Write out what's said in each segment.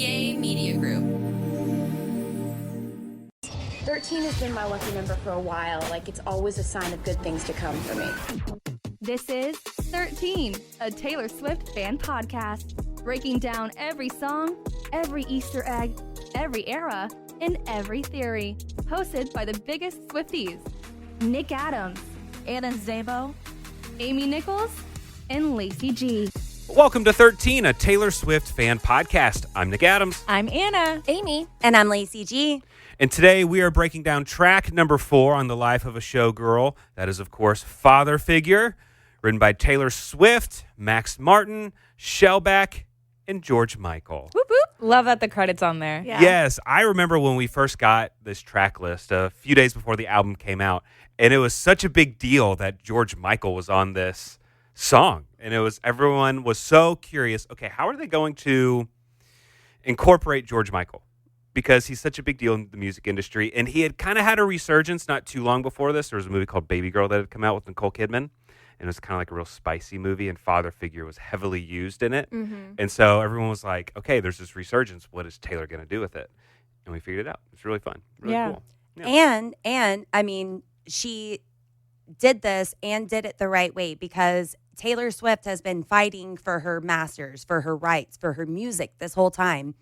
Yay Media Group. 13 has been my lucky number for a while. Like, it's always a sign of good things to come for me. This is 13, a Taylor Swift fan podcast, breaking down every song, every Easter egg, every era, and every theory. Hosted by the biggest Swifties, Nick Adams, Anna Szabo, Amy Nichols, and Lacey G. Welcome to 13, a Taylor Swift fan podcast. I'm Nick Adams. I'm Anna. Amy. And I'm Lacey G. And today we are breaking down track number 4 on the life of a showgirl. That is, of course, Father Figure, written by Taylor Swift, Max Martin, Shellback, and George Michael. Whoop, whoop. Love that the credit's on there. Yeah. Yes, I remember when we first got this track list a few days before the album came out, and it was such a big deal that George Michael was on this song. And everyone was so curious, okay, how are they going to incorporate George Michael? Because he's such a big deal in the music industry, and he had kind of had a resurgence not too long before this. There was a movie called Baby Girl that had come out with Nicole Kidman, and it was kind of like a real spicy movie, and Father Figure was heavily used in it. Mm-hmm. And so everyone was like, okay, there's this resurgence. What is Taylor going to do with it? And we figured it out. It's really fun. Really cool. Yeah. And I mean, she did this and did it the right way, because Taylor Swift has been fighting for her masters, for her rights, for her music this whole time.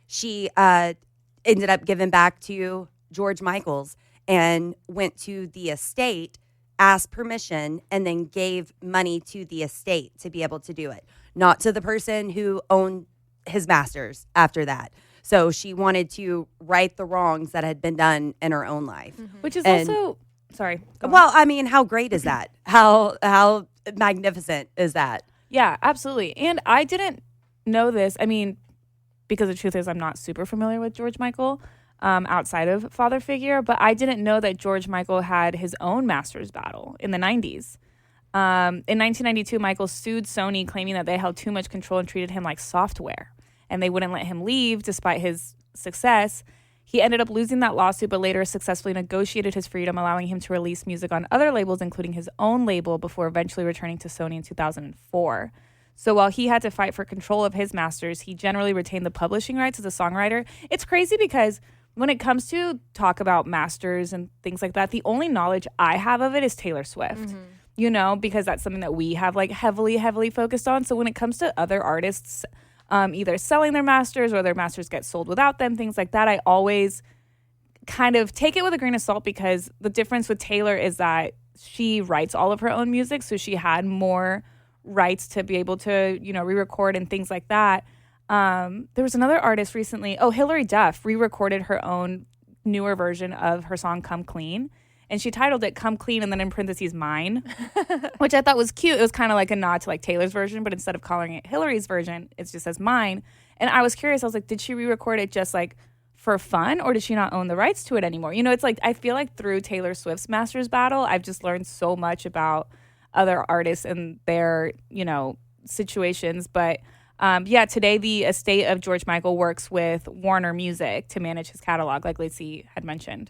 She ended up giving back to George Michael's and went to the estate, asked permission, and then gave money to the estate to be able to do it, not to the person who owned his masters after that. So she wanted to right the wrongs that had been done in her own life. Mm-hmm. Which is also, sorry. Well, I mean, how great is that? How magnificent is that? Yeah, absolutely. And I didn't know this. I mean, because the truth is I'm not super familiar with George Michael outside of Father Figure, but I didn't know that George Michael had his own master's battle in the 90s. In 1992, Michael sued Sony, claiming that they held too much control and treated him like software, and they wouldn't let him leave despite his success. He ended up losing that lawsuit, but later successfully negotiated his freedom, allowing him to release music on other labels, including his own label, before eventually returning to Sony in 2004. So while he had to fight for control of his masters, he generally retained the publishing rights as a songwriter. It's crazy because when it comes to talk about masters and things like that, the only knowledge I have of it is Taylor Swift, you know, because that's something that we have like heavily focused on. So when it comes to other artists, either selling their masters or their masters get sold without them, things like that, I always kind of take it with a grain of salt, because the difference with Taylor is that she writes all of her own music. So she had more rights to be able to, you know, re-record and things like that. There was another artist recently, Hilary Duff, re-recorded her own newer version of her song Come Clean, and she titled it Come Clean and then in parentheses Mine, which I thought was cute. It was kind of like a nod to like Taylor's version, but instead of calling it Hilary's version, it just says Mine. And I was curious, I was like, did she re-record it just like for fun, or does she not own the rights to it anymore? You know, it's like, I feel like through Taylor Swift's Masters battle, I've just learned so much about other artists and their, you know, situations. But today the estate of George Michael works with Warner Music to manage his catalog, like Lacey had mentioned.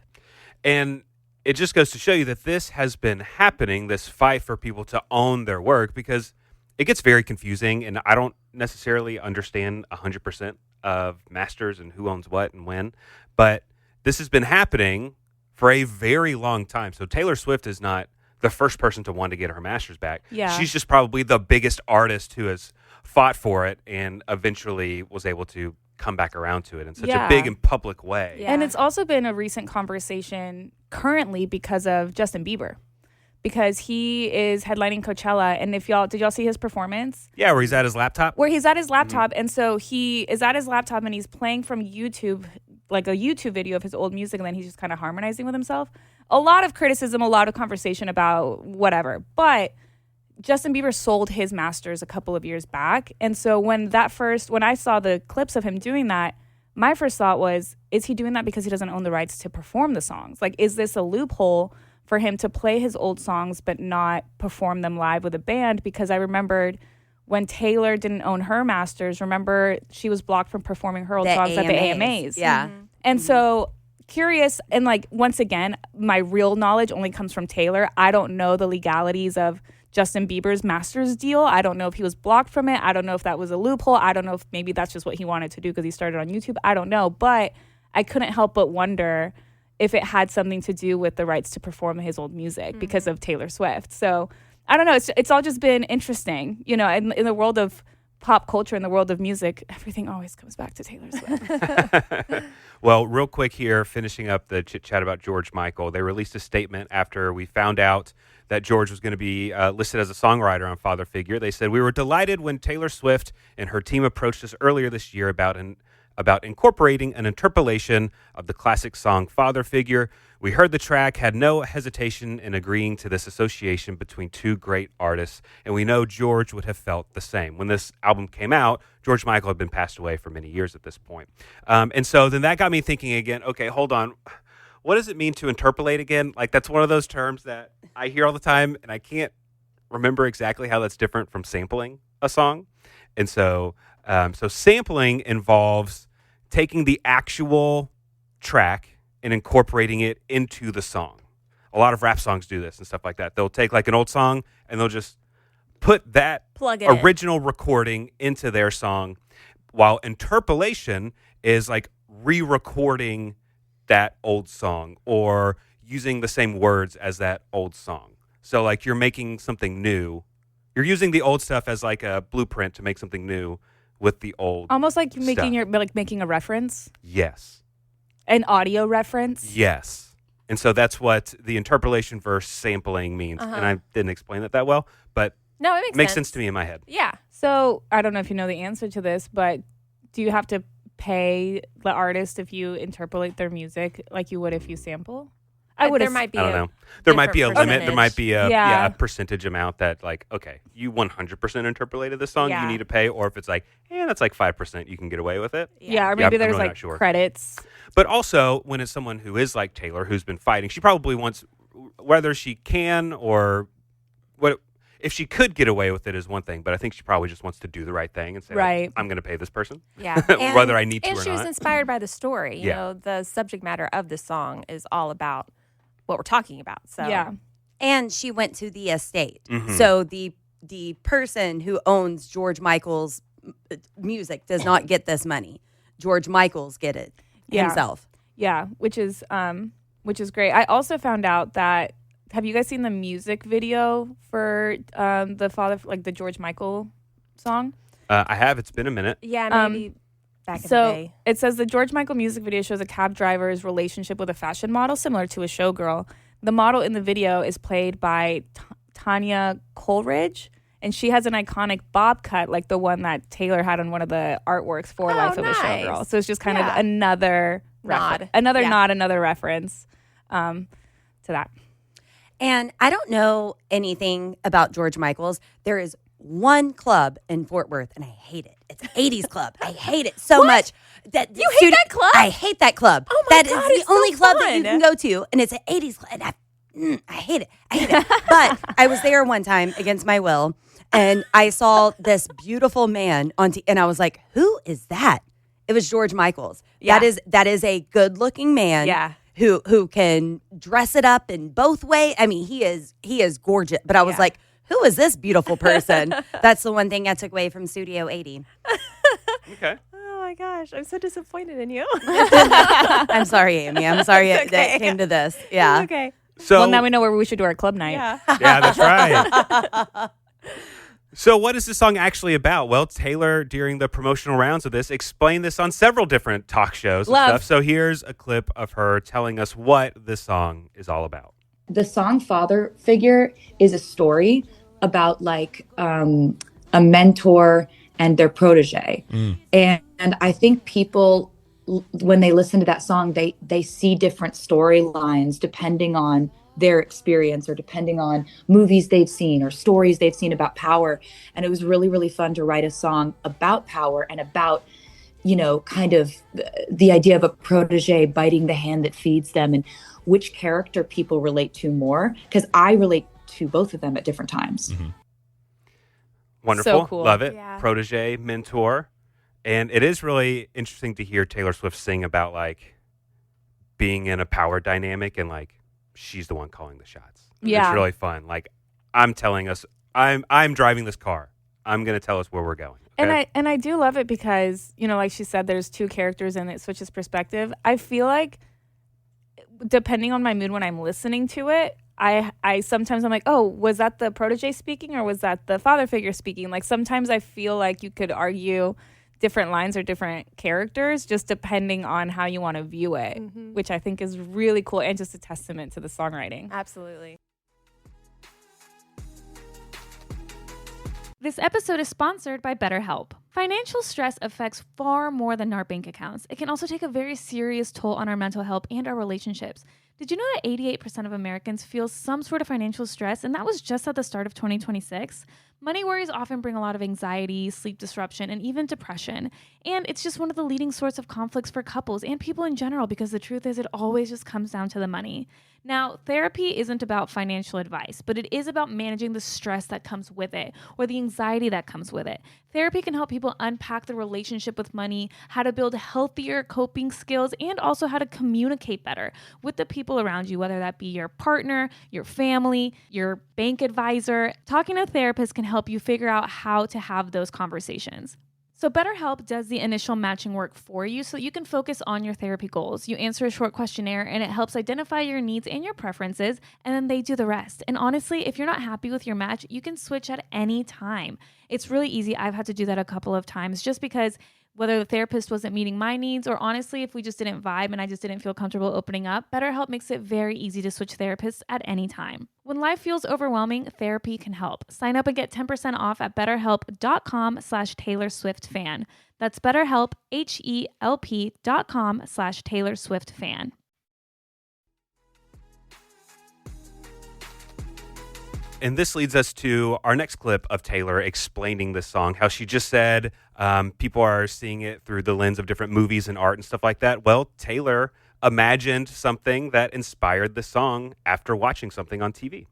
And it just goes to show you that this has been happening, this fight for people to own their work, because it gets very confusing, and I don't necessarily understand 100% of masters and who owns what and when, but this has been happening for a very long time. So Taylor Swift is not the first person to want to get her masters back. Yeah. She's just probably the biggest artist who has fought for it and eventually was able to come back around to it in such a big and public way. Yeah. And it's also been a recent conversation currently because of Justin Bieber, because he is headlining Coachella. And did y'all see his performance? Yeah, where he's at his laptop. Mm-hmm. And so he is at his laptop and he's playing from YouTube, like a YouTube video of his old music, and then he's just kind of harmonizing with himself. A lot of criticism, a lot of conversation about whatever. But Justin Bieber sold his masters a couple of years back. And so when I saw the clips of him doing that, my first thought was, is he doing that because he doesn't own the rights to perform the songs? Like, is this a loophole for him to play his old songs but not perform them live with a band? Because I remembered when Taylor didn't own her masters, remember she was blocked from performing her old songs at the AMAs. Yeah. Mm-hmm. And so curious, and like, once again, my real knowledge only comes from Taylor. I don't know the legalities of Justin Bieber's master's deal. I don't know if he was blocked from it. I don't know if that was a loophole. I don't know if maybe that's just what he wanted to do because he started on YouTube. I don't know. But I couldn't help but wonder if it had something to do with the rights to perform his old music because of Taylor Swift. So I don't know. It's all just been interesting. You know, in the world of pop culture, in the world of music, everything always comes back to Taylor Swift. Well, real quick here, finishing up the chit-chat about George Michael. They released a statement after we found out that George was going to be listed as a songwriter on Father Figure. They said, "We were delighted when Taylor Swift and her team approached us earlier this year about incorporating an interpolation of the classic song Father Figure. We heard the track, had no hesitation in agreeing to this association between two great artists, and we know George would have felt the same." When this album came out, George Michael had been passed away for many years at this point. And so then that got me thinking again, okay, hold on. What does it mean to interpolate again? Like, that's one of those terms that I hear all the time, and I can't remember exactly how that's different from sampling a song. And so sampling involves taking the actual track and incorporating it into the song. A lot of rap songs do this and stuff like that. They'll take like an old song and they'll just put that original recording into their song, while interpolation is like re-recording that old song or using the same words as that old song. So like you're making something new. You're using the old stuff as like a blueprint to make something new with the old Almost like stuff. making a reference. Yes. An audio reference. Yes. And so that's what the interpolation versus sampling means. And I didn't explain it that well, but No, it makes sense to me in my head. Yeah. So I don't know if you know the answer to this, but do you have to pay the artist if you interpolate their music like you would if you sample? I would. There might be. I don't know. There might be a limit. There might be a Yeah. percentage amount that like, okay, you 100% interpolated this song, Yeah. you need to pay. Or if it's like, that's like 5%, you can get away with it. Yeah, or Yeah, maybe I'm there's really like not sure. credits. But also, when it's someone who is like Taylor, who's been fighting, she probably wants, whether she can or what, if she could get away with it is one thing, but I think she probably just wants to do the right thing and say, Right. I'm going to pay this person, Yeah. whether I need to and or she was not. inspired by the story. You Yeah. know, the subject matter of the song is all about what we're talking about. So Yeah. And she went to the estate. Mhm. So the person who owns George Michael's music does not get this money. George Michael's get it himself. Yeah, which is great. I also found out that, have you guys seen the music video for the George Michael song? I have. It's been a minute. yeah, maybe back in the So day. it says the George Michael music video shows a cab driver's relationship with a fashion model similar to a showgirl. The model in the video is played by Tanya Coleridge, and she has an iconic bob cut like the one that Taylor had on one of the artworks for Oh, Life of a nice. Showgirl. So it's just kind of Yeah. another Nod. another reference to that. And I don't know anything about George Michael's. There is one club in Fort Worth, and I hate it. It's 80s Club. I hate it so much. You hate that club? I hate that club. Oh my That God, is it's the only so club that you fun. can go to, and it's an 80s club. And I hate it. I hate it. But I was there one time against my will, and I saw this beautiful man and I was like, "Who is that?" It was George Michael's. Yeah. That is a good-looking man. Yeah. Who can dress it up in both ways. I mean, he is gorgeous. But I was Yeah. like, who is this beautiful person? That's the one thing I took away from Studio 80. Okay. Oh my gosh, I'm so disappointed in you. I'm sorry, Amy. I'm sorry It's that okay. it came to this. Yeah. Okay. So Well, now we know where we should do our club night. Yeah. yeah, that's right. So what is this song actually about? Well, Taylor, during the promotional rounds of this, explained this on several different talk shows and Love. stuff. So here's a clip of her telling us what this song is all about. The song Father Figure is a story about like a mentor and their protege. And I think people, when they listen to that song, they see different storylines depending on their experience or depending on movies they've seen or stories they've seen about power. And it was really, really fun to write a song about power and about, you know, kind of the idea of a protege biting the hand that feeds them and which character people relate to more. Because I relate to both of them at different times. Wonderful. So cool. Love it. Yeah. Protege, mentor. And it is really interesting to hear Taylor Swift sing about like being in a power dynamic and like she's the one calling the shots. Yeah. It's really fun. Like I'm telling us I'm driving this car. I'm going to tell us where we're going. Okay? And I do love it because, like she said, there's two characters and it switches perspective. I feel like depending on my mood when I'm listening to it, I sometimes I'm like, oh, was that the protege speaking or was that the father figure speaking? Like sometimes I feel like you could argue different lines or different characters just depending on how you want to view it, which I think is really cool and just a testament to the songwriting. Absolutely. This episode is sponsored by BetterHelp. Financial stress affects far more than our bank accounts. It can also take a very serious toll on our mental health and our relationships. Did you know that 88% of Americans feel some sort of financial stress, and that was just at the start of 2026? Money worries often bring a lot of anxiety, sleep disruption, and even depression. And it's just one of the leading sources of conflicts for couples and people in general because the truth is it always just comes down to the money. Now, therapy isn't about financial advice, but it is about managing the stress that comes with it or the anxiety that comes with it. Therapy can help people unpack the relationship with money, how to build healthier coping skills, and also how to communicate better with the people around you, whether that be your partner, your family, your bank advisor. Talking to a therapist can help you figure out how to have those conversations. So BetterHelp does the initial matching work for you so you can focus on your therapy goals. You answer a short questionnaire and it helps identify your needs and your preferences, and then they do the rest. And honestly, if you're not happy with your match, you can switch at any time. It's really easy. I've had to do that a couple of times just because whether the therapist wasn't meeting my needs or honestly, if we just didn't vibe and I just didn't feel comfortable opening up, BetterHelp makes it very easy to switch therapists at any time. When life feels overwhelming, therapy can help. Sign up and get 10% off at betterhelp.com/Taylor Swift fan. That's BetterHelp, HELP.com/Taylor Swift fan. And this leads us to our next clip of Taylor explaining this song, how she just said people are seeing it through the lens of different movies and art and stuff like that. Well, Taylor imagined something that inspired the song after watching something on TV.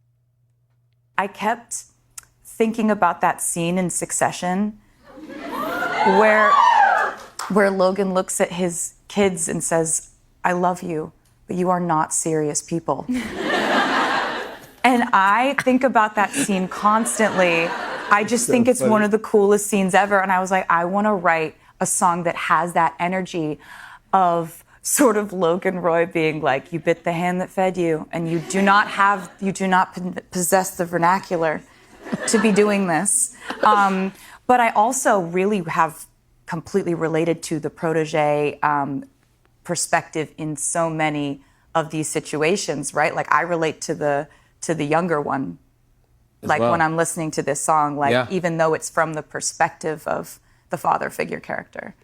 I kept thinking about that scene in Succession where Logan looks at his kids and says, "I love you, but you are not serious people." And I think about that scene constantly. I just think it's one of the coolest scenes ever. And I was like, I want to write a song that has that energy of sort of Logan Roy being like, you bit the hand that fed you, and you do not possess the vernacular to be doing this. But I also really have completely related to the protege perspective in so many of these situations, right? Like I relate to the younger one, like when I'm listening to this song, like even though it's from the perspective of the father figure character.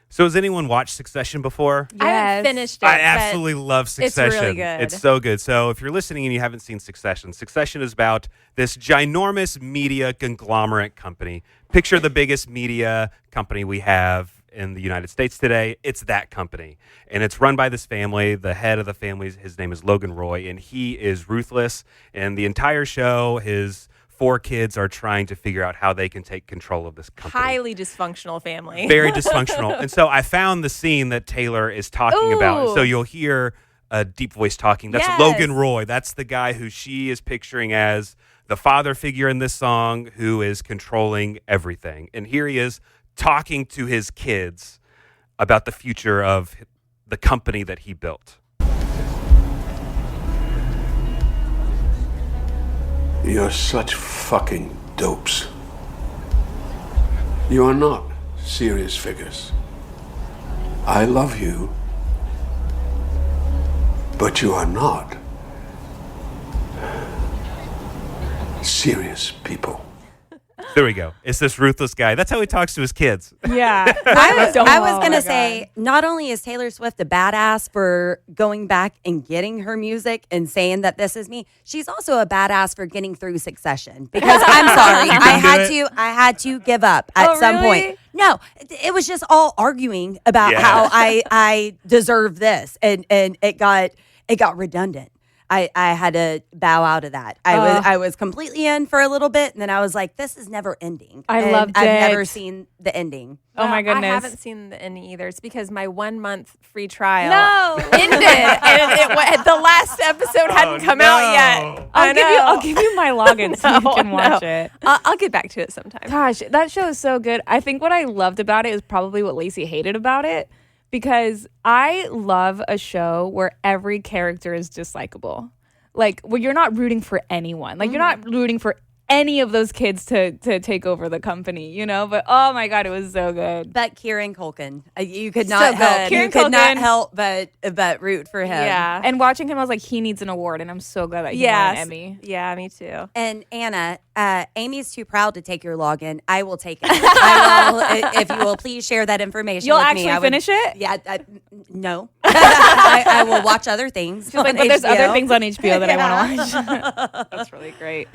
So has anyone watched Succession before? Yes. I haven't finished it. I absolutely love Succession. It's really good. It's so good. So if you're listening and you haven't seen Succession, Succession is about this ginormous media conglomerate company. Picture the biggest media company we have in the United States today. It's that company. And it's run by this family. The head of the family, his name is Logan Roy, and he is ruthless. And the entire show, his 4 kids are trying to figure out how they can take control of this company. Highly dysfunctional family. Very dysfunctional. And so I found the scene that Taylor is talking about. And so you'll hear a deep voice talking. That's Logan Roy. That's the guy who she is picturing as the father figure in this song who is controlling everything. And here he is talking to his kids about the future of the company that he built. You're such fucking dopes. You are not serious figures. I love you, but you are not serious people. There we go. It's this ruthless guy. That's how he talks to his kids. Yeah. I was going to say, not only is Taylor Swift a badass for going back and getting her music and saying that this is me, she's also a badass for getting through Succession. Because I'm sorry, I had to give up at some point. No, it was just all arguing about how I deserve this, and it got redundant. I had to bow out of that. I was completely in for a little bit, and then I was like, this is never ending. I loved I've it. never seen the ending. Oh my goodness. I haven't seen the ending either. It's because my 1 month free trial ended, and the last episode hadn't come out yet. I'll give you my login so you can watch it. I'll get back to it sometime. Gosh, that show is so good. I think what I loved about it is probably what Lacey hated about it, because I love a show where every character is just likable. Like, where you're not rooting for anyone. Like, you're not rooting for any of those kids to take over the company, you know? But oh my God, it was so good. But Kieran Culkin, you could not help. Kieran You could not Culkin. help but root for him. Yeah. And watching him, I was like, he needs an award, and I'm so glad that he won an Emmy. Yeah, me too. And Anna, Amy's too proud to take your login. I will take it. I will, if you will please share that information You'll with actually me. finish it? Yeah, no. I will watch other things. She's like, but there's other things on HBO that I want to watch. That's really great.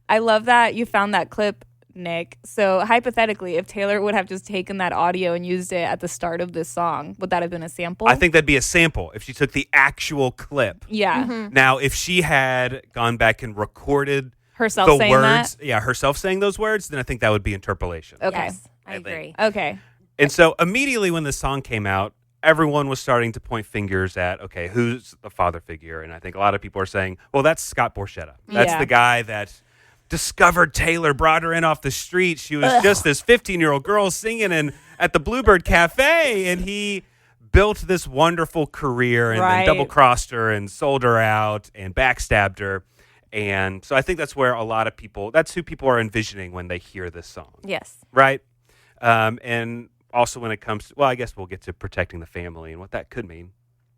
I love that you found that clip, Nick. So hypothetically, if Taylor would have just taken that audio and used it at the start of this song, would that have been a sample? I think that'd be a sample if she took the actual clip. Yeah. Mm-hmm. Now, if she had gone back and recorded Herself the saying words, that? herself saying those words, then I think that would be interpolation. Okay. Yes, I think. agree. Okay. And so immediately when the song came out, everyone was starting to point fingers at, okay, who's the father figure? And I think a lot of people are saying, well, that's Scott Borchetta. That's Yeah. the guy that discovered Taylor, brought her in off the street. She was just this 15-year-old girl singing at the Bluebird Cafe, and he built this wonderful career and then double-crossed her and sold her out and backstabbed her. And so I think that's where a lot of people, that's who people are envisioning when they hear this song. Yes. Right? And also when it comes to, well, I guess we'll get to protecting the family and what that could mean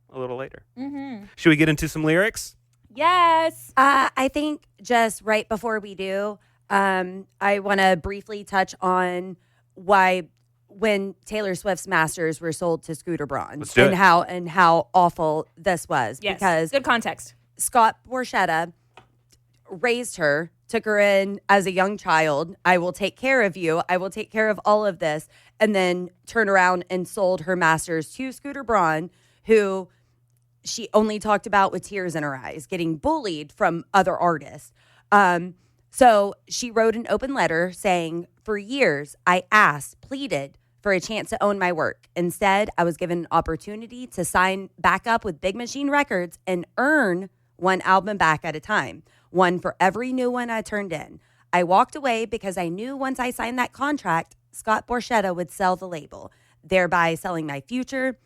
a little later. Mm-hmm. Should we get into some lyrics? Yes. I think just right before we do, I want to briefly touch on why when Taylor Swift's masters were sold to Scooter Braun Let's do it. and how awful this was. Yes. Because Good context. Scott Borchetta raised her, took her in as a young child. I will take care of you. I will take care of all of this. And then turn around and sold her masters to Scooter Braun, who she only talked about with tears in her eyes, getting bullied from other artists. So she wrote an open letter saying, for years, I asked, pleaded for a chance to own my work. Instead, I was given an opportunity to sign back up with Big Machine Records and earn one album back at a time, one for every new one I turned in. I walked away because I knew once I signed that contract, Scott Borchetta would sell the label, thereby selling my future,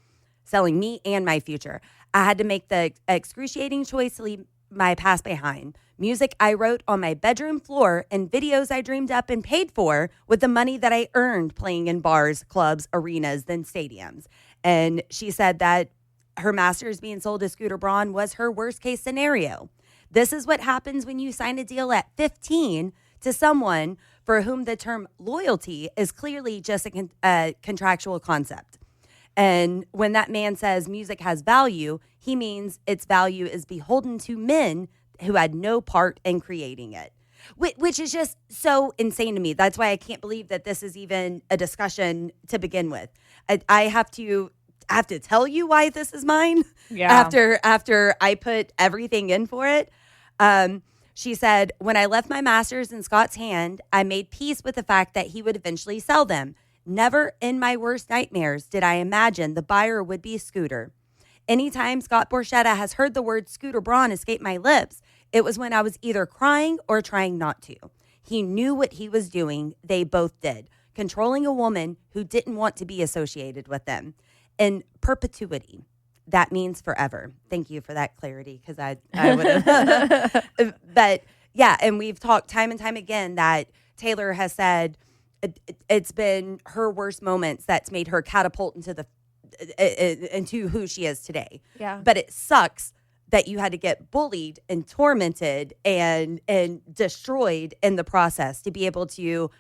selling me and my future. I had to make the excruciating choice to leave my past behind. Music I wrote on my bedroom floor and videos I dreamed up and paid for with the money that I earned playing in bars, clubs, arenas, then stadiums. And she said that her masters being sold to Scooter Braun was her worst case scenario. This is what happens when you sign a deal at 15 to someone for whom the term loyalty is clearly just a contractual concept. And when that man says music has value, he means its value is beholden to men who had no part in creating it, which is just so insane to me. That's why I can't believe that this is even a discussion to begin with. I have to tell you why this is mine. Yeah. After I put everything in for it. She said, when I left my masters in Scott's hand, I made peace with the fact that he would eventually sell them. Never in my worst nightmares did I imagine the buyer would be Scooter. Anytime Scott Borchetta has heard the word Scooter Braun escape my lips, it was when I was either crying or trying not to. He knew what he was doing. They both did. Controlling a woman who didn't want to be associated with them. In perpetuity. That means forever. Thank you for that clarity, because I would have. But yeah, and we've talked time and time again that Taylor has said it's been her worst moments that's made her catapult into who she is today. Yeah. But it sucks that you had to get bullied and tormented and destroyed in the process to be able to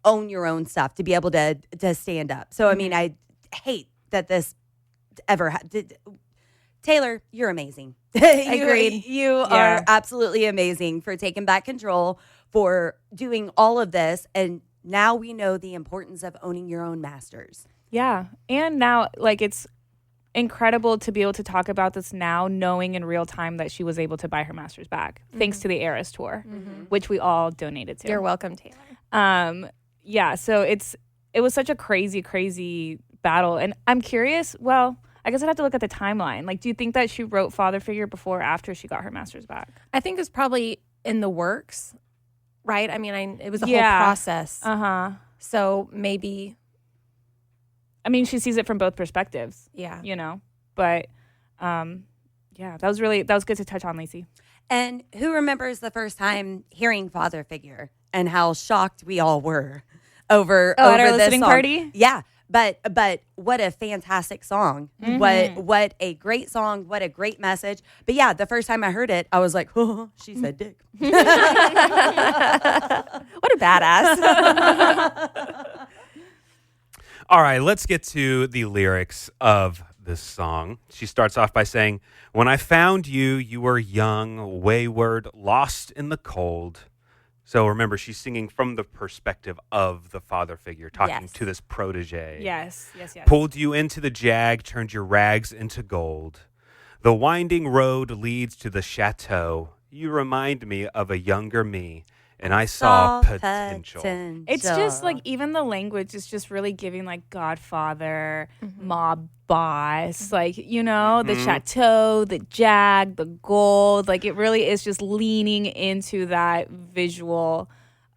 own your own stuff, to be able to stand up. So, I mean, I hate that this ever happened. Taylor, you're amazing. Agreed. You are absolutely amazing for taking back control, for doing all of this. And now we know the importance of owning your own masters. Yeah. And now, like, it's incredible to be able to talk about this now, knowing in real time that she was able to buy her masters back thanks to the Eras tour, which we all donated to. You're welcome, Taylor. Yeah, so it was such a crazy battle, and I'm curious. Well, I guess I'd have to look at the timeline. Like, do you think that she wrote Father Figure before or after she got her masters back? I think it's probably in the works, right? I mean, it was a whole process. So maybe. I mean, she sees it from both perspectives. Yeah. You know, but that was good to touch on, Lacey. And who remembers the first time hearing Father Figure and how shocked we all were over at our this listening song? party? Yeah. But what a fantastic song. What a great song. What a great message. But yeah, the first time I heard it, I was like, oh, she said dick. What a badass. All right, let's get to the lyrics of this song. She starts off by saying, "When I found you, you were young, wayward, lost in the cold." So remember, she's singing from the perspective of the father figure, talking to this protege. Yes. Pulled you into the jag, turned your rags into gold. The winding road leads to the chateau. You remind me of a younger me, and I saw potential. It's just like, even the language is just really giving like Godfather, mob boss, like, you know, the chateau, the jag, the gold. Like, it really is just leaning into that visual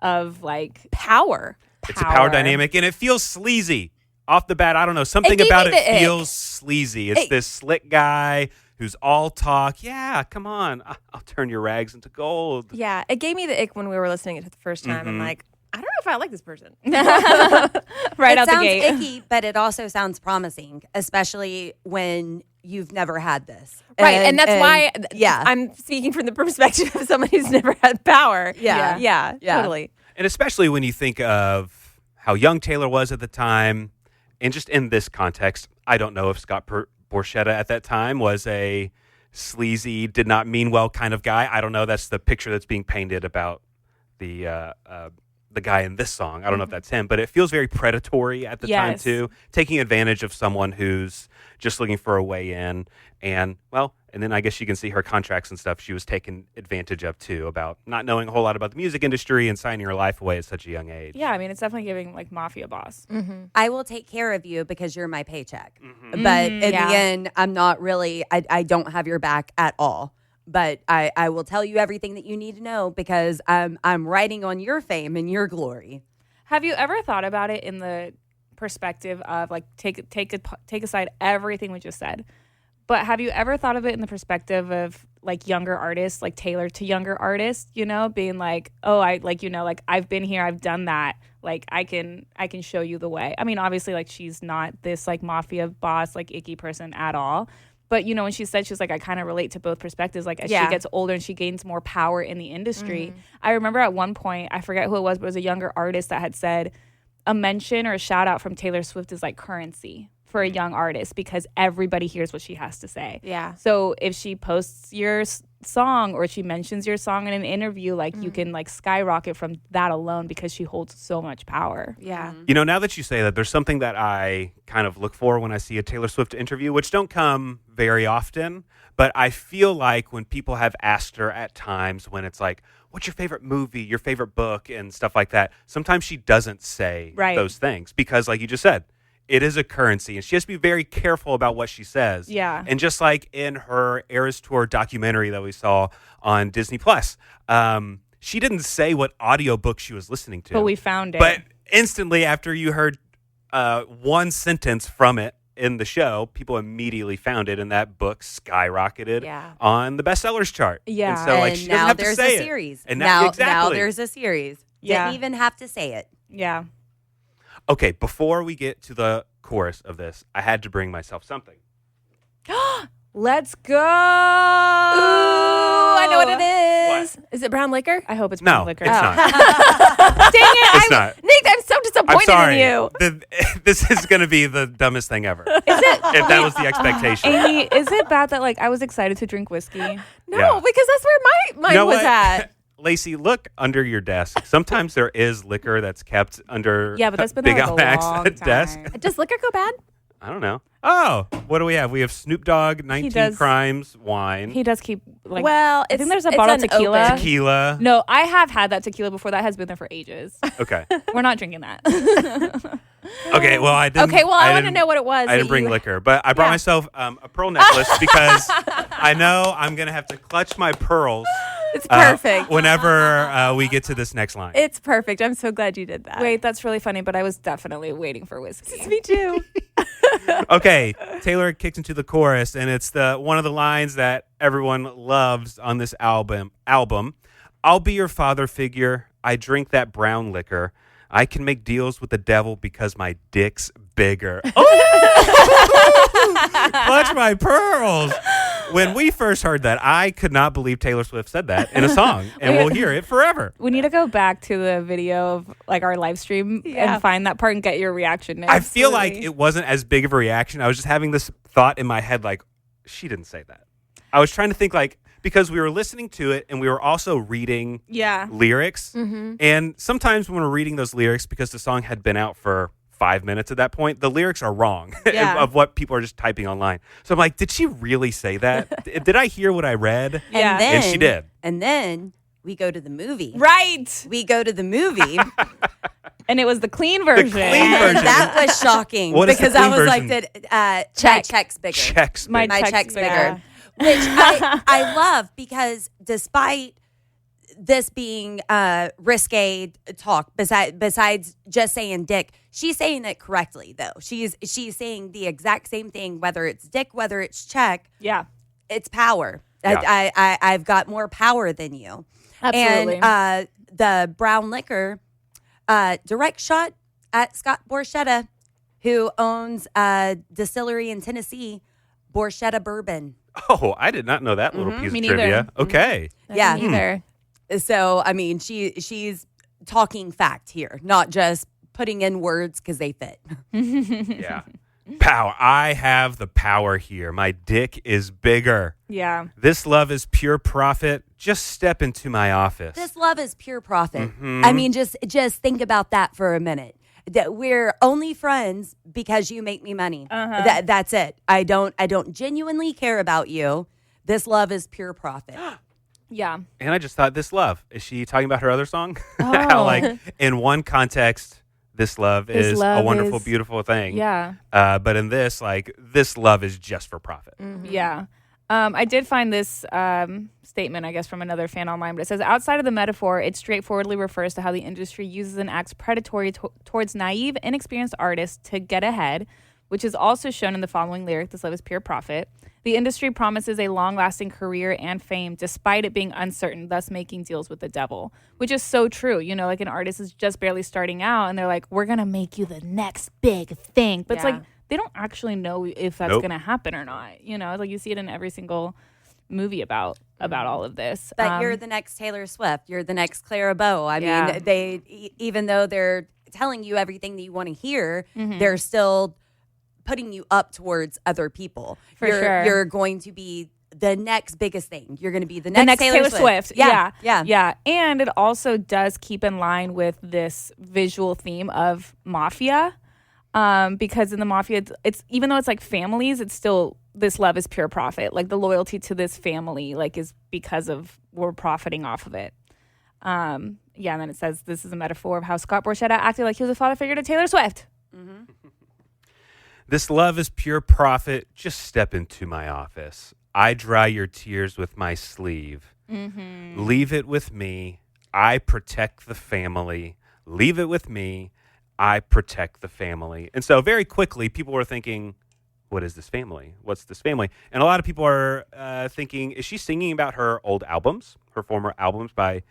of like power. It's a power dynamic, and it feels sleazy off the bat. I don't know. Something about it feels sleazy. It's this slick guy who's all talk. Yeah, come on. I'll turn your rags into gold. Yeah, it gave me the ick when we were listening to it the first time. I'm like, I don't know if I like this person. Right out the gate. It sounds icky, but it also sounds promising, especially when you've never had this. Right, and that's why I'm speaking from the perspective of someone who's never had power. Yeah, totally. And especially when you think of how young Taylor was at the time, and just in this context, I don't know if Scott Borchetta at that time was a sleazy, did not mean well kind of guy. I don't know. That's the picture that's being painted about the guy in this song. I don't know if that's him, but it feels very predatory at the time too, taking advantage of someone who's just looking for a way in. And then I guess you can see her contracts and stuff she was taken advantage of too, about not knowing a whole lot about the music industry and signing her life away at such a young age. Yeah, I mean, it's definitely giving like mafia boss. I will take care of you because you're my paycheck. But in the end, I'm not really, I don't have your back at all. But I will tell you everything that you need to know because I'm riding on your fame and your glory. Have you ever thought about it in the perspective of like take aside everything we just said, but have you ever thought of it in the perspective of like younger artists, like Taylor to younger artists, you know, being like, oh, I like, you know, like I've been here, I've done that, like I can show you the way. I mean, obviously, like she's not this like mafia boss, like icky person at all. But, you know, when she said, she's like, I kind of relate to both perspectives. Like, as she gets older and she gains more power in the industry. I remember at one point, I forget who it was, but it was a younger artist that had said a mention or a shout out from Taylor Swift is like currency for a young artist because everybody hears what she has to say. Yeah. So if she posts your song or she mentions your song in an interview, like you can like skyrocket from that alone because she holds so much power. Yeah. You know, now that you say that, there's something that I kind of look for when I see a Taylor Swift interview, which don't come very often, but I feel like when people have asked her at times when it's like, what's your favorite movie, your favorite book, and stuff like that, sometimes she doesn't say those things because, like you just said, it is a currency, and she has to be very careful about what she says. Yeah. And just like in her Eras Tour documentary that we saw on Disney Plus, she didn't say what audiobook she was listening to. But we found it. But instantly after you heard one sentence from it in the show, people immediately found it, and that book skyrocketed on the bestsellers chart. Yeah. And so, like, she doesn't have to say it. Series. And now there's a series. Yeah. Didn't even have to say it. Yeah. Okay, before we get to the chorus of this, I had to bring myself something. Let's go. Ooh, I know what it is. What? Is it brown liquor? I hope it's brown No, liquor. it's not. Dang it. It's not. Nick, I'm so disappointed I'm sorry. in you. This is going to be the dumbest thing ever. Is it? If that was the expectation. Amy, is it bad that like I was excited to drink whiskey? No, Yeah. because that's where my mind was what? at. Lacey, look under your desk. Sometimes there is liquor that's kept under Yeah, but that's been Big there like Al Mac's a long desk. time. Does liquor go bad? I don't know. Oh, what do we have? We have Snoop Dogg, 19 Crimes, wine. He does keep like. Well, I think there's a bottle of tequila. Tequila. No, I have had that tequila before. That has been there for ages. Okay. We're not drinking that. Okay, well, I didn't. Okay, well, I want to know what it was. I didn't bring liquor, but I brought myself a pearl necklace because I know I'm going to have to clutch my pearls. It's perfect. Whenever we get to this next line. It's perfect. I'm so glad you did that. Wait, that's really funny, but I was definitely waiting for whiskey. Me too. Okay, Taylor kicks into the chorus, and it's one of the lines that everyone loves on this album. I'll be your father figure. I drink that brown liquor. I can make deals with the devil because my dick's bigger. Oh! Clutch my pearls. When we first heard that, I could not believe Taylor Swift said that in a song, and we'll hear it forever. We need to go back to the video of like our live stream and find that part and get your reaction. Nick. I feel like it wasn't as big of a reaction. I was just having this thought in my head, like, she didn't say that. I was trying to think, like, because we were listening to it and we were also reading lyrics. Mm-hmm. And sometimes when we're reading those lyrics, because the song had been out for 5 minutes at that point, the lyrics are wrong of what people are just typing online. So I'm like, did she really say that? Did I hear what I read? Yeah. And she did. And then we go to the movie. Right. We go to the movie. And it was the clean version. The clean version. That was shocking. What is the because I clean was version? like, my check's bigger. My check's bigger. Yeah. Which I love because despite this being risque talk, besides just saying dick, she's saying it correctly though. She's saying the exact same thing, whether it's dick, whether it's check. Yeah. It's power. Yeah. I've got more power than you. Absolutely. And the brown liquor, direct shot at Scott Borchetta, who owns a distillery in Tennessee, Borchetta Bourbon. Oh, I did not know that little piece Me of neither. trivia. Okay. Yeah. Either. So, I mean, she's talking fact here, not just putting in words because they fit. Yeah. Power. I have the power here. My dick is bigger. Yeah. This love is pure profit. Just step into my office. This love is pure profit. I mean, just think about that for a minute. That we're only friends because you make me money. That's it. I don't genuinely care about you. This love is pure profit. Yeah. And I just thought, this love. Is she talking about her other song? How, like, in one context, this love is a wonderful, beautiful thing. Yeah. But in this, like, this love is just for profit. Mm-hmm. Yeah. I did find this statement, I guess, from another fan online, but it says, outside of the metaphor, it straightforwardly refers to how the industry uses and acts predatory towards naive, inexperienced artists to get ahead, which is also shown in the following lyric, this love is pure profit. The industry promises a long-lasting career and fame despite it being uncertain, thus making deals with the devil, which is so true. You know, like an artist is just barely starting out and they're like, we're going to make you the next big thing. But it's like, they don't actually know if that's going to happen or not. You know, like you see it in every single movie about all of this. But you're the next Taylor Swift. You're the next Clara Bow. I mean, they even though they're telling you everything that you want to hear, they're still putting you up towards other people. Sure. You're going to be the next biggest thing. You're going to be the next Taylor Swift. Yeah. And it also does keep in line with this visual theme of mafia. Because in the mafia, it's even though it's like families, it's still this love is pure profit. Like the loyalty to this family, like is because of we're profiting off of it. And then it says this is a metaphor of how Scott Borchetta acted like he was a father figure to Taylor Swift. Mm-hmm. This love is pure profit. Just step into my office. I dry your tears with my sleeve. Mm-hmm. Leave it with me. I protect the family. Leave it with me. I protect the family. And so very quickly, people were thinking, what is this family? What's this family? And a lot of people are thinking, is she singing about her old albums, her former albums by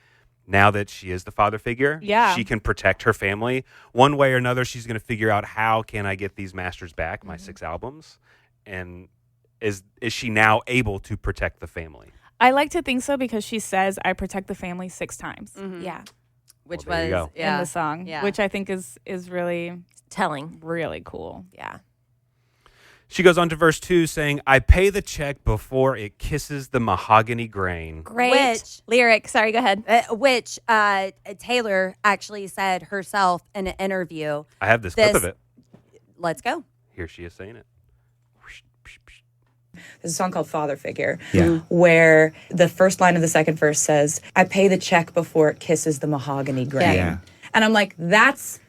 now that she is the father figure? Yeah. She can protect her family. One way or another, she's going to figure out how can I get these masters back, my 6 albums? And is she now able to protect the family? I like to think so because she says, I protect the family 6 times. Mm-hmm. Yeah. Which Well, there you was go. in the song, which I think is really Telling. really cool. Yeah. She goes on to verse 2 saying, I pay the check before it kisses the mahogany grain. Great lyric. Sorry, go ahead. which Taylor actually said herself in an interview. I have this clip of it. Let's go. Here she is saying it. There's a song called Father Figure, where the first line of the second verse says, I pay the check before it kisses the mahogany grain. Yeah. And I'm like, that's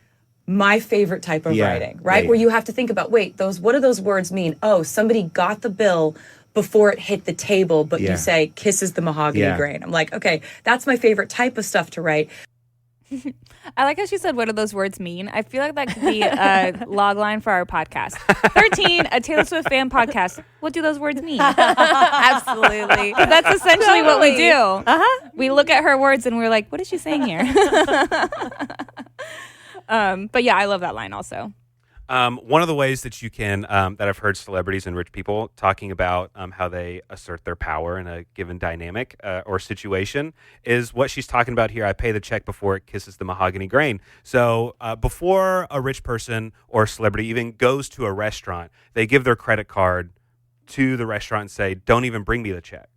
my favorite type of writing, right? Where you have to think about, what do those words mean? Oh, somebody got the bill before it hit the table, but you say kisses the mahogany grain. I'm like, okay, that's my favorite type of stuff to write. I like how she said, what do those words mean? I feel like that could be a log line for our podcast. 13, a Taylor Swift fan podcast. What do those words mean? Absolutely. That's essentially what we do. Uh-huh. We look at her words and we're like, what is she saying here? But yeah, I love that line also. One of the ways that you can, that I've heard celebrities and rich people talking about how they assert their power in a given dynamic or situation is what she's talking about here. I pay the check before it kisses the mahogany grain. So before a rich person or celebrity even goes to a restaurant, they give their credit card to the restaurant and say, don't even bring me the check.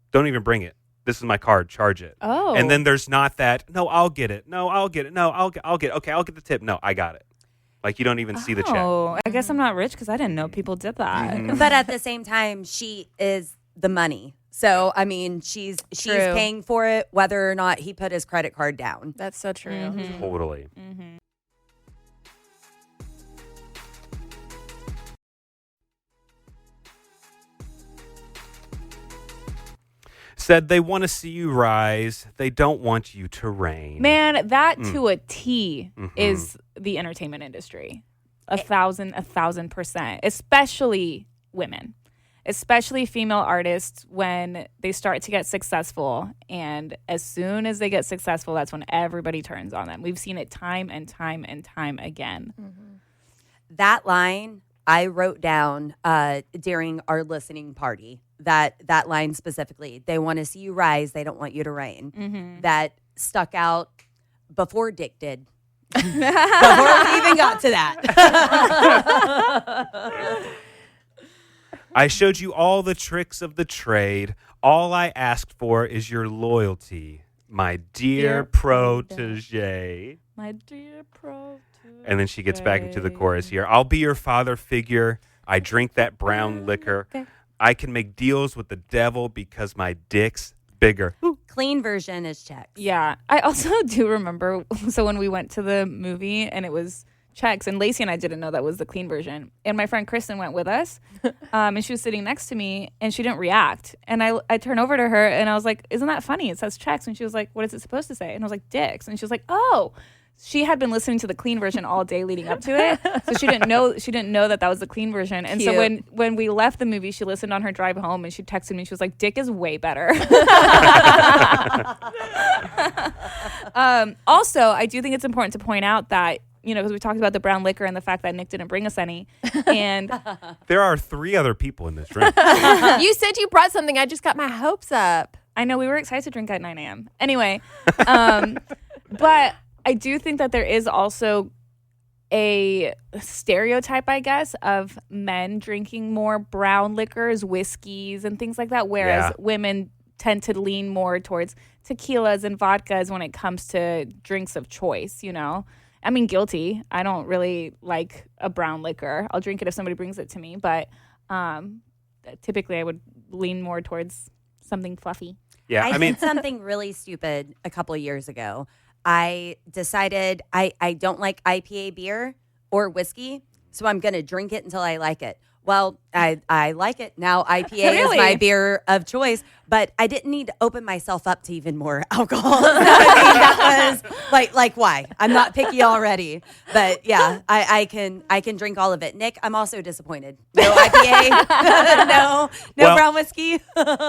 Don't even bring it. This is my card. Charge it. Oh. And then there's not that, no, I'll get it. No, I'll get it. No, I'll get it. Okay, I'll get the tip. No, I got it. Like, you don't even see the check. Oh, I guess I'm not rich because I didn't know people did that. Mm-hmm. But at the same time, she is the money. So, I mean, she's paying for it whether or not he put his credit card down. That's so true. Mm-hmm. Totally. Mm-hmm. Said they want to see you rise. They don't want you to reign. Man, that to a T is the entertainment industry. 1,000%. Especially women. Especially female artists when they start to get successful. And as soon as they get successful, that's when everybody turns on them. We've seen it time and time and time again. Mm-hmm. That line I wrote down during our listening party. That line specifically. They want to see you rise. They don't want you to reign. Mm-hmm. That stuck out before Dick did. Before we even got to that. I showed you all the tricks of the trade. All I asked for is your loyalty, my dear protégé. My dear protégé. And then she gets back into the chorus here. I'll be your father figure. I drink that brown liquor. Okay. I can make deals with the devil because my dick's bigger. Clean version is checks. Yeah. I also do remember, so when we went to the movie and it was checks, and Lacey and I didn't know that was the clean version. And my friend Kristen went with us, and she was sitting next to me, and she didn't react. And I turned over to her, and I was like, isn't that funny? It says checks. And she was like, what is it supposed to say? And I was like, dicks. And she was like, oh. She had been listening to the clean version all day leading up to it, so she didn't know that was the clean version. And Cute. so when we left the movie, she listened on her drive home and she texted me. She was like, "Dick is way better." Also, I do think it's important to point out that because we talked about the brown liquor and the fact that Nick didn't bring us any, and There are 3 other people in this room. You said you brought something. I just got my hopes up. I know we were excited to drink at 9 a.m. Anyway, but I do think that there is also a stereotype, I guess, of men drinking more brown liquors, whiskeys, and things like that, whereas women tend to lean more towards tequilas and vodkas when it comes to drinks of choice, I mean, guilty. I don't really like a brown liquor. I'll drink it if somebody brings it to me, but typically I would lean more towards something fluffy. Yeah, I did something really stupid a couple of years ago. I decided I don't like IPA beer or whiskey, so I'm going to drink it until I like it. Well, I like it. Now IPA is my beer of choice, but I didn't need to open myself up to even more alcohol. I mean, that was like why? I'm not picky already. But yeah, I can drink all of it. Nick, I'm also disappointed. No IPA, no brown whiskey.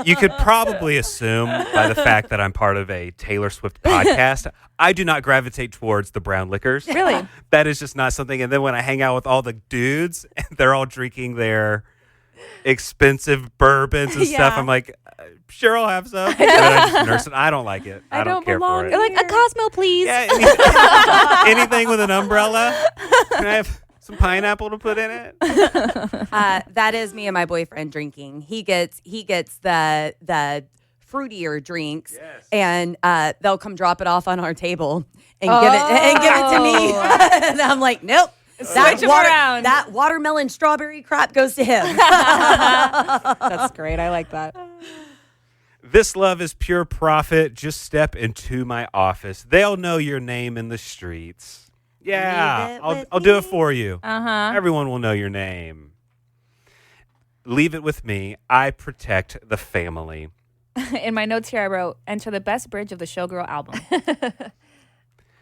You could probably assume by the fact that I'm part of a Taylor Swift podcast, I do not gravitate towards the brown liquors. Really? That is just not something. And then when I hang out with all the dudes, and they're all drinking their expensive bourbons and stuff, I'm like, sure, I'll have some. And then I just nurse it. I don't like it. I don't care for it. Like a Cosmo, please. Yeah, anything with an umbrella. Can I have some pineapple to put in it? That is me and my boyfriend drinking. He gets the fruitier drinks, and they'll come drop it off on our table and give it to me. And I'm like, nope. Switch him around. That watermelon strawberry crap goes to him. That's great. I like that. This love is pure profit. Just step into my office. They'll know your name in the streets. Yeah, I'll do it for you. Everyone will know your name. Leave it with me. I protect the family. In my notes here, I wrote, enter the best bridge of the Showgirl album.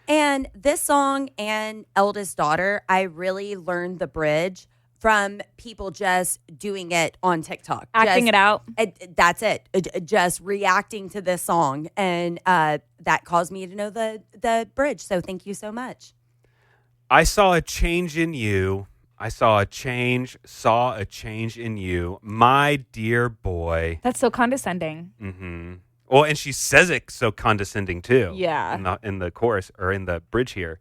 And this song and Eldest Daughter, I really learned the bridge from people just doing it on TikTok. Acting it out. That's it. Just reacting to this song. And that caused me to know the bridge. So thank you so much. I saw a change in you. I saw a change in you, my dear boy. That's so condescending. Mm-hmm. Well, and she says it so condescending too. Yeah. In the chorus or in the bridge here.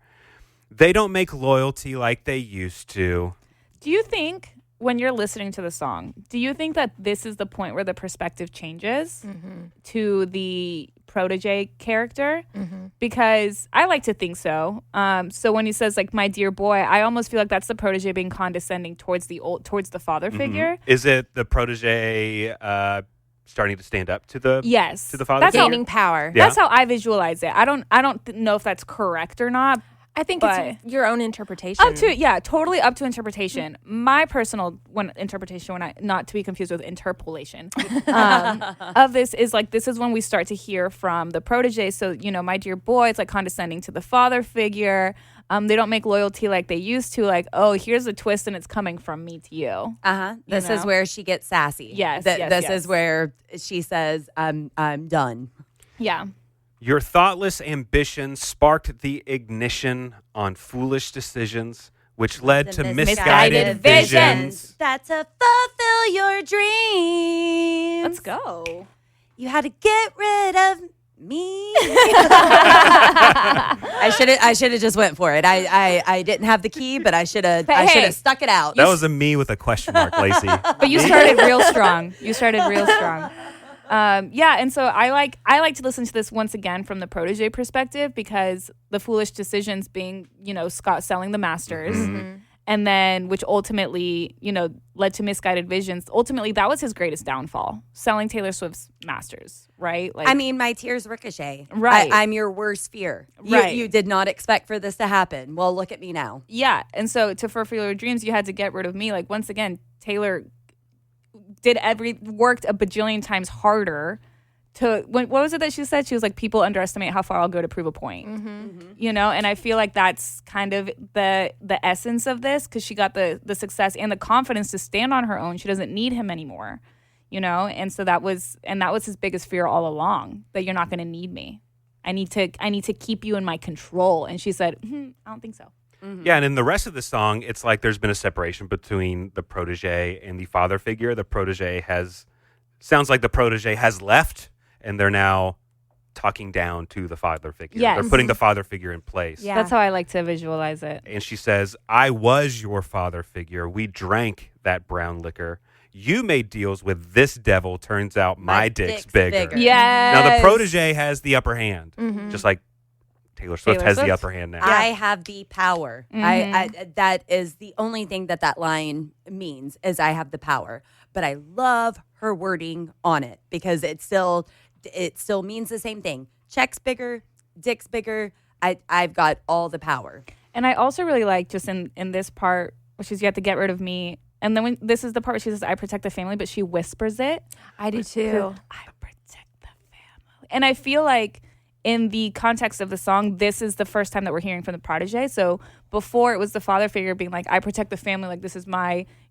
They don't make loyalty like they used to. Do you think when you're listening to the song, do you think that this is the point where the perspective changes to the protege character? Because I like to think so. So when he says like my dear boy, I almost feel like that's the protege being condescending towards the father figure. Is it the protege starting to stand up to the to the father? That's gaining power. Yeah. That's how I visualize it. I don't know if that's correct or not. I think it's your own interpretation. Totally up to interpretation. My personal interpretation, not to be confused with interpolation, of this is like, this is when we start to hear from the protege. So, my dear boy, it's like condescending to the father figure. They don't make loyalty like they used to. Like, oh, here's a twist and it's coming from me to you. This is where she gets sassy. Yes. This is where she says, I'm done. Yeah. Your thoughtless ambition sparked the ignition on foolish decisions, which led to misguided visions. That to fulfill your dreams. Let's go. You had to get rid of me. I should have just went for it. I didn't have the key, but I should have stuck it out. That was a me with a question mark, Lacey. But you started real strong. And so I like to listen to this once again from the protege perspective, because the foolish decisions being, Scott selling the masters, and then which ultimately, led to misguided visions. Ultimately, that was his greatest downfall, selling Taylor Swift's masters, right? Like, I mean, my tears ricochet. Right. I'm your worst fear. Right. You did not expect for this to happen. Well, look at me now. Yeah. And so to fulfill your dreams, you had to get rid of me. Like, once again, Taylor worked a bajillion times harder what was it that she said? She was like, people underestimate how far I'll go to prove a point. And I feel like that's kind of the essence of this, because she got the success and the confidence to stand on her own. She doesn't need him anymore, and so that was his biggest fear all along, that you're not going to need me. I need to keep you in my control. And she said, I don't think so. Yeah, and in the rest of the song, it's like there's been a separation between the protege and the father figure. Sounds like the protege has left, and they're now talking down to the father figure. Yes. They're putting the father figure in place. Yeah. That's how I like to visualize it. And she says, I was your father figure. We drank that brown liquor. You made deals with this devil. Turns out my dick's bigger. Yes. Now the protege has the upper hand, just like Taylor Swift has the upper hand now. I have the power. That is the only thing that line means, is I have the power. But I love her wording on it, because it still means the same thing. Check's bigger, dick's bigger. I've got all the power. And I also really like just in this part, which is you have to get rid of me. And then this is the part where she says, I protect the family, but she whispers it. I do too. I protect the family. And I feel like in the context of the song, this is the first time that we're hearing from the protege. So before, it was the father figure being like, I protect the family, like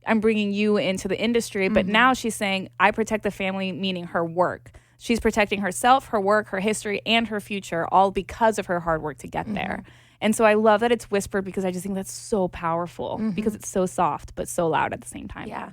I'm bringing you into the industry. But now she's saying, I protect the family, meaning her work. She's protecting herself, her work, her history, and her future, all because of her hard work to get there. And so I love that it's whispered, because I just think that's so powerful, because it's so soft but so loud at the same time. Yeah.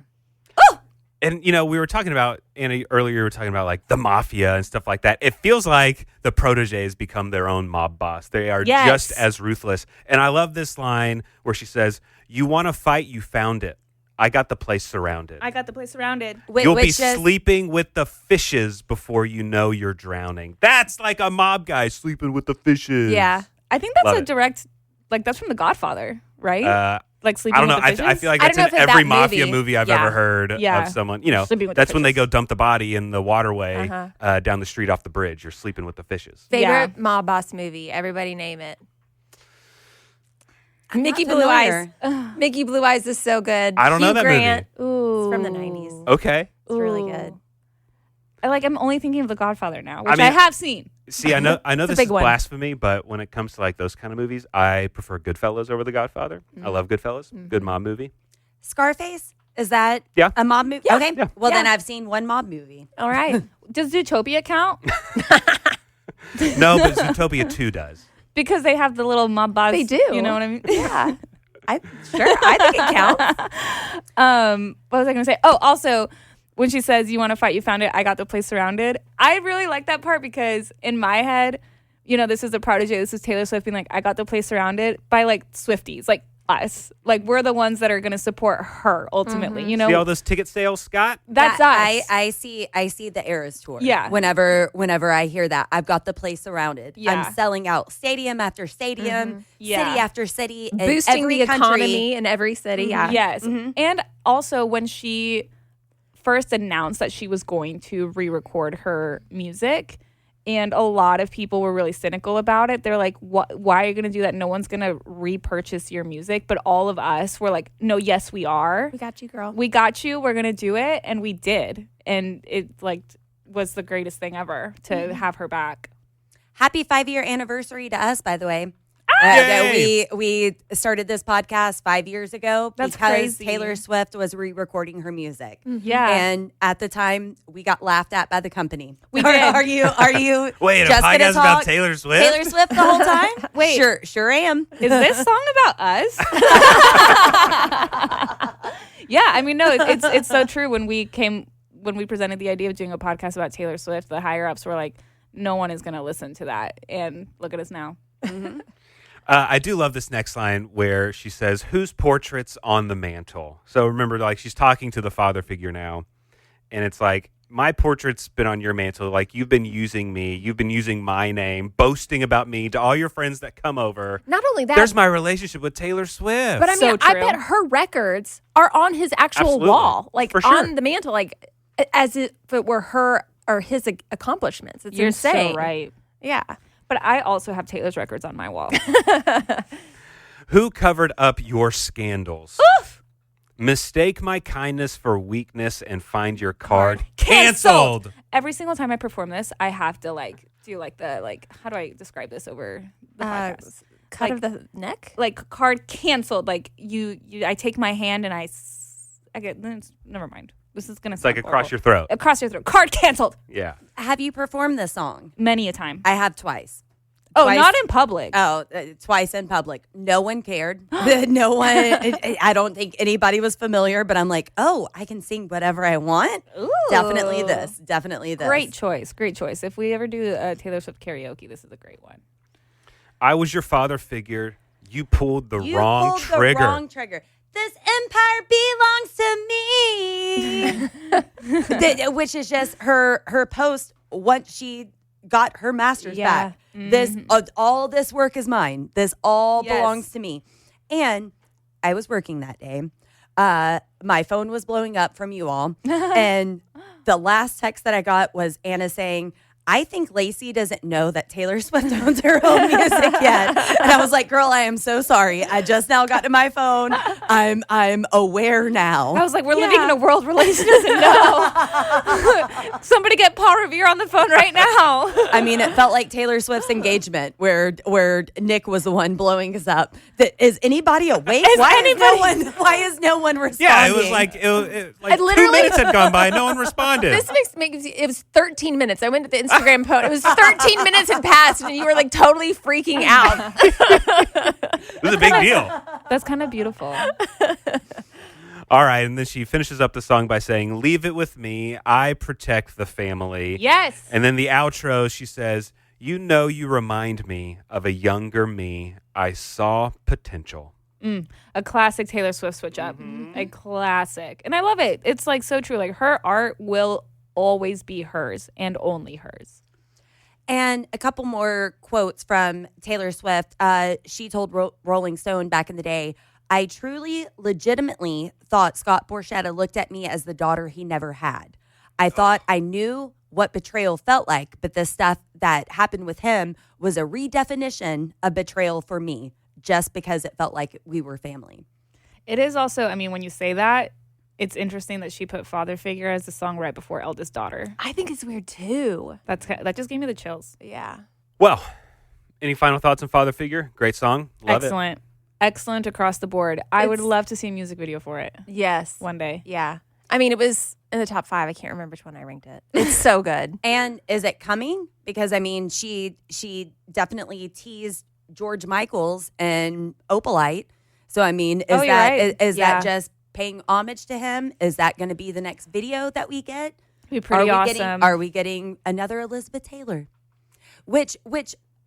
And, we were talking about, Anna, earlier we were talking about like the mafia and stuff like that. It feels like the proteges become their own mob boss. They are just as ruthless. And I love this line where she says, you want to fight, you found it. I got the place surrounded. You'll be sleeping with the fishes before you know you're drowning. That's like a mob guy sleeping with the fishes. Yeah. I think that's direct, like that's from The Godfather, right? like sleeping. I don't know. With the fishes? I feel like I that's don't in know if it's every that mafia movie. movie I've Yeah. ever heard Yeah. of someone. Sleeping with the That's when they fishes. go dump the body in the waterway down the street off the bridge. You're sleeping with the fishes. Favorite mob boss movie? Everybody name it. Mickey not Blue familiar. Eyes. Mickey Blue Eyes is so good. I don't know Hugh that Grant. movie. Ooh. It's from the 90s. Okay. It's really good. I'm only thinking of The Godfather now, which I mean, I have seen. See, I know a this big is one. blasphemy, but when it comes to like those kind of movies, I prefer Goodfellas over The Godfather. I love Goodfellas. Good mob movie. Scarface? Is that Yeah. a mob movie? Yeah. Okay. Yeah. Well, then Yeah. I've seen one mob movie. All right. Does Zootopia count? No, but Zootopia 2 does. Because they have the little mob boss. They do. You know what I mean? Yeah. I think it counts. What was I going to say? Oh, also, when she says, "You want to fight? You found it. I got the place surrounded." I really like that part because in my head, this is the protege. This is Taylor Swift being like, "I got the place surrounded" by like Swifties, like us. Like we're the ones that are going to support her ultimately. See all those ticket sales, Scott? That's That- us. I see the Eras tour. Yeah. Whenever I hear that, I've got the place surrounded. Yeah. I'm selling out stadium after stadium, Yeah. city after city, in Boosting every the country. economy in every city. Yeah. Yes. And also when she first announced that she was going to re-record her music, and a lot of people were really cynical about it. They're like, why are you going to do that? No one's going to repurchase your music. But all of us were like, no, yes, we are. We got you, girl. We got you. We're going to do it. And we did. And it was the greatest thing ever to have her back. Happy 5-year anniversary to us, by the way. Yay! We started this podcast 5 years ago That's because crazy. Taylor Swift was re-recording her music. Yeah. And at the time, we got laughed at by the company. We are, did. Are you Wait, just a gonna podcast about talk Taylor Swift? Taylor Swift the whole time? Wait. Sure am. Is this song about us? Yeah, I mean, no, it's so true. When we presented the idea of doing a podcast about Taylor Swift, the higher ups were like, no one is going to listen to that. And look at us now. I do love this next line where she says, "Whose portrait's on the mantle?" So remember, like, she's talking to the father figure now. And it's like, my portrait's been on your mantle. Like, you've been using me. You've been using my name, boasting about me to all your friends that come over. Not only that, There's my relationship with Taylor Swift. but I mean, So I true. bet her records are on his actual Absolutely. wall, like For sure. on the mantle, like as if it were her or his accomplishments. It's You're insane. so right. Yeah. But I also have Taylor's records on my wall. Who covered up your scandals? Mistake my kindness for weakness and find your card canceled. Every single time I perform this, I have to do how do I describe this over the podcast? Cut of the neck. Like card canceled. Like I take my hand and I get. Never mind. This is gonna. It's like across your throat. Across your throat. Card canceled. Yeah. Have you performed this song? Many a time. I have twice. Oh, Twice. not in public. Twice in public. No one cared. No one. I don't think anybody was familiar, but I'm like, oh, I can sing whatever I want. Ooh. Definitely this. Definitely this. Great choice. Great choice. If we ever do Taylor Swift karaoke, this is a great one. I was your father figure. You pulled the You wrong pulled trigger. The wrong trigger. This empire belongs to me. Which is just her post once she got her master's back. This all this work is mine. This all belongs to me. And I was working that day. My phone was blowing up from you all. And the last text that I got was Anna saying, I think Lacey doesn't know that Taylor Swift owns her own music yet. And I was like, girl, I am so sorry. I just now got to my phone. I'm aware now. I was like, we're living in a world where Lacey doesn't know. Somebody get Paul Revere on the phone right now. I mean, it felt like Taylor Swift's engagement where Nick was the one blowing us up. Is anybody awake? Why is no one responding? Yeah, it was like, like 2 literally- minutes had gone by. No one responded. This makes it was 13 minutes. I went to the Instagram post. It was 13 minutes had passed, and you were like totally freaking out. It was a big deal. That's kind of beautiful. All right, and then she finishes up the song by saying, "Leave it with me. I protect the family." Yes. And then the outro, she says, "You know you remind me of a younger me. I saw potential." A classic Taylor Swift switch up. A classic. And I love it. It's like so true. Like her art will always be hers and only hers. And a couple more quotes from Taylor Swift. She told Rolling Stone back in the day, I truly, legitimately thought Scott Borchetta looked at me as the daughter he never had. I thought I knew what betrayal felt like, but the stuff that happened with him was a redefinition of betrayal for me, just because it felt like we were family. It is also, I mean, when you say that, it's interesting that she put Father Figure as the song right before Eldest Daughter. I think it's weird too. That just gave me the chills. Yeah. Well, any final thoughts on Father Figure? Great song. Love Excellent. Excellent across the board. I would love to see a music video for it. Yes. One day. Yeah. I mean, it was in the top 5. I can't remember which one I ranked it. It's so good. And is it coming? Because, I mean, she definitely teased George Michael's and Opalite. So, I mean, is that just paying homage to him? Is that going to be the next video that we get? It'd be pretty awesome. Are we getting another Elizabeth Taylor? Which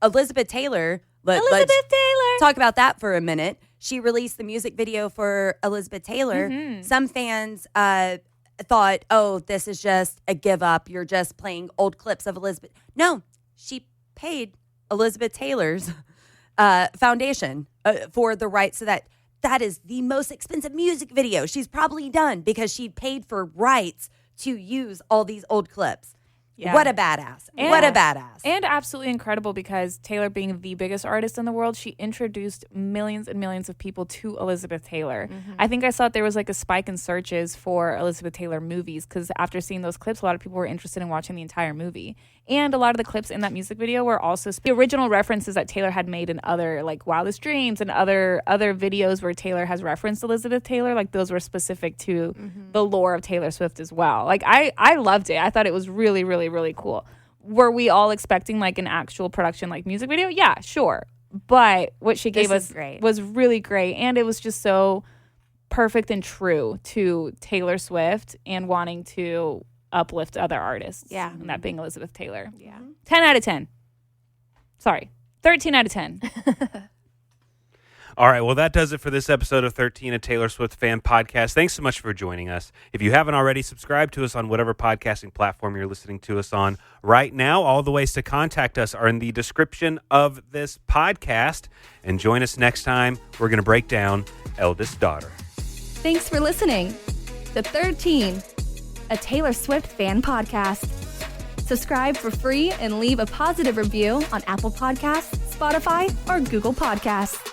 Elizabeth Taylor, let's talk about that for a minute. She released the music video for Elizabeth Taylor. Mm-hmm. Some fans thought, oh, this is just a give up. You're just playing old clips of Elizabeth. No, she paid Elizabeth Taylor's foundation for the rights so that is the most expensive music video she's probably done because she paid for rights to use all these old clips. Yeah. What a badass. What a badass. And absolutely incredible because Taylor being the biggest artist in the world, she introduced millions and millions of people to Elizabeth Taylor. Mm-hmm. I think I saw there was like a spike in searches for Elizabeth Taylor movies because after seeing those clips, a lot of people were interested in watching the entire movie. And a lot of the clips in that music video were also the original references that Taylor had made in other like Wildest Dreams and other videos where Taylor has referenced Elizabeth Taylor. Like those were specific to the lore of Taylor Swift as well. Like I loved it. I thought it was really, really, really cool. Were we all expecting like an actual production like music video? Yeah, sure. But what she gave us was really great. And it was just so perfect and true to Taylor Swift and wanting to uplift other artists. Yeah. And that being Elizabeth Taylor. Yeah. 10 out of 10. Sorry. 13 out of 10. All right, well, that does it for this episode of 13, a Taylor Swift fan podcast. Thanks so much for joining us. If you haven't already, subscribe to us on whatever podcasting platform you're listening to us on right now. All the ways to contact us are in the description of this podcast. And join us next time. We're going to break down Eldest Daughter. Thanks for listening. The 13, a Taylor Swift fan podcast. Subscribe for free and leave a positive review on Apple Podcasts, Spotify, or Google Podcasts.